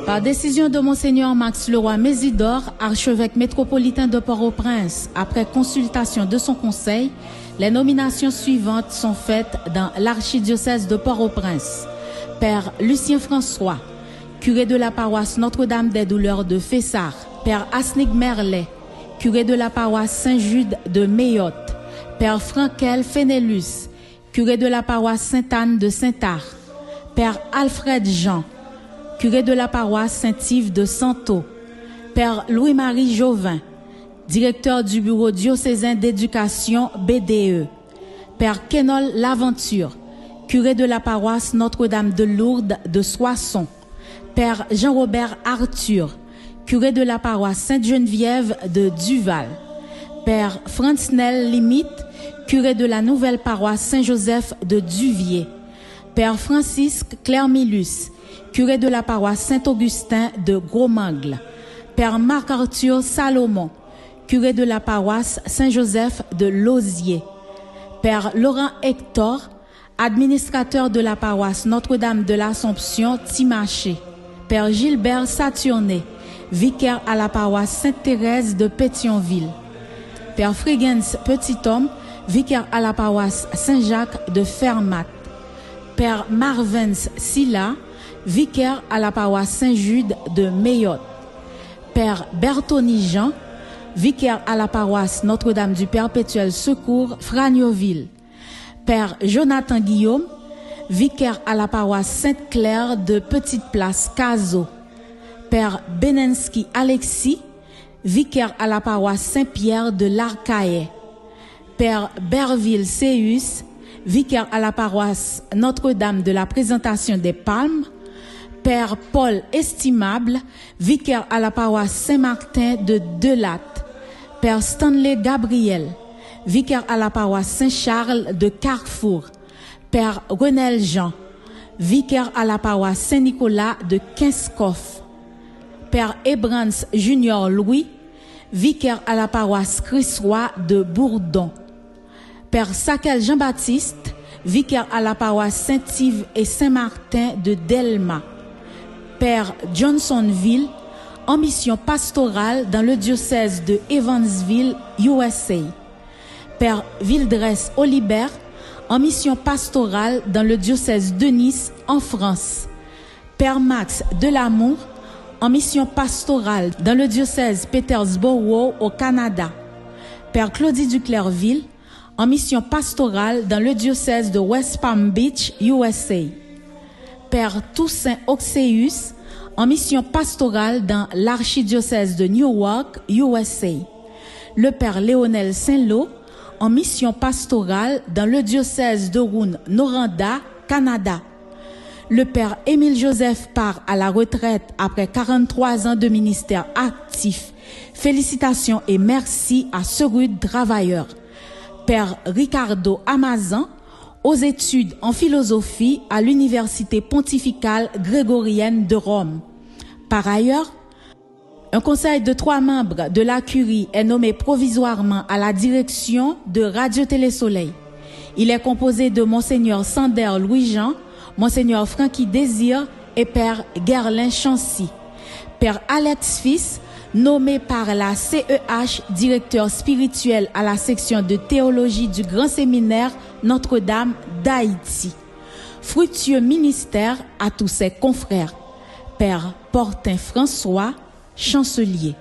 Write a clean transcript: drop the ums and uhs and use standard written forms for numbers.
Par décision de Monseigneur Max Leroy Mésidor, archevêque métropolitain de Port-au-Prince, après consultation de son conseil, les nominations suivantes sont faites dans l'archidiocèse de Port-au-Prince. Père Lucien François, curé de la paroisse Notre-Dame des Douleurs de Fessard. Père Asnig Merlet, curé de la paroisse Saint-Jude de Mayotte. Père Frankel Fénélus, curé de la paroisse Sainte-Anne de Saint-Art. Père Alfred Jean, curé de la paroisse Saint-Yves de Santo. Père Louis-Marie Jovin, directeur du bureau diocésain d'éducation BDE. Père Kenol Laventure, curé de la paroisse Notre-Dame de Lourdes de Soissons. Père Jean-Robert Arthur, curé de la paroisse Sainte-Geneviève de Duval. Père Franz Nel Limite, curé de la nouvelle paroisse Saint-Joseph de Duvier. Père Francisque Clermilus, curé de la paroisse Saint-Augustin de Gros-Mangle. Père Marc-Arthur Salomon, curé de la paroisse Saint-Joseph de Lausier. Père Laurent Hector, administrateur de la paroisse Notre-Dame de l'Assomption Timaché. Père Gilbert Saturné, vicaire à la paroisse Sainte-Thérèse de Pétionville. Père Frigens Petit-Homme, vicaire à la paroisse Saint-Jacques de Fermat. Père Marvens Silla, vicaire à la paroisse Saint-Jude de Mayotte. Père Bertoni Jean, vicaire à la paroisse Notre-Dame du Perpétuel Secours, Fragnoville. Père Jonathan Guillaume, vicaire à la paroisse Sainte-Claire de Petite Place, Cazaux. Père Benensky Alexis, vicaire à la paroisse Saint-Pierre de l'Arcahaie. Père Berville Céus, vicaire à la paroisse Notre-Dame de la Présentation des Palmes. Père Paul Estimable, vicaire à la paroisse Saint-Martin de Delatte. Père Stanley Gabriel, vicaire à la paroisse Saint-Charles de Carrefour. Père Renel Jean, vicaire à la paroisse Saint-Nicolas de Kinskoff. Père Ebrans Junior Louis, vicaire à la paroisse Christ-Roi de Bourdon. Père Sakel Jean-Baptiste, vicaire à la paroisse Saint-Yves et Saint-Martin de Delma. Père Johnsonville, en mission pastorale dans le diocèse de Evansville, USA. Père Vildres Olibert, en mission pastorale dans le diocèse de Nice, en France. Père Max Delamour, en mission pastorale dans le diocèse Petersborough au Canada. Père Claudie Duclerville, en mission pastorale dans le diocèse de West Palm Beach, USA. Père Toussaint Oxeus, en mission pastorale dans l'archidiocèse de Newark, USA. Le Père Léonel Saint-Lô, en mission pastorale dans le diocèse de Rouyn-Noranda, Canada. Le Père Émile Joseph part à la retraite après 43 ans de ministère actif. Félicitations et merci à ce rude travailleur. Père Ricardo Amazan, aux études en philosophie à l'Université pontificale grégorienne de Rome. Par ailleurs, un conseil de 3 membres de la Curie est nommé provisoirement à la direction de Radio-Télé Soleil. Il est composé de Monseigneur Sander Louis-Jean, Monseigneur Francky Désir et Père Gerlin Chancy. Père Alex Fils, nommé par la CEH directeur spirituel à la section de théologie du Grand Séminaire Notre-Dame d'Haïti. Fructueux ministère à tous ses confrères. Père Portin François, chancelier.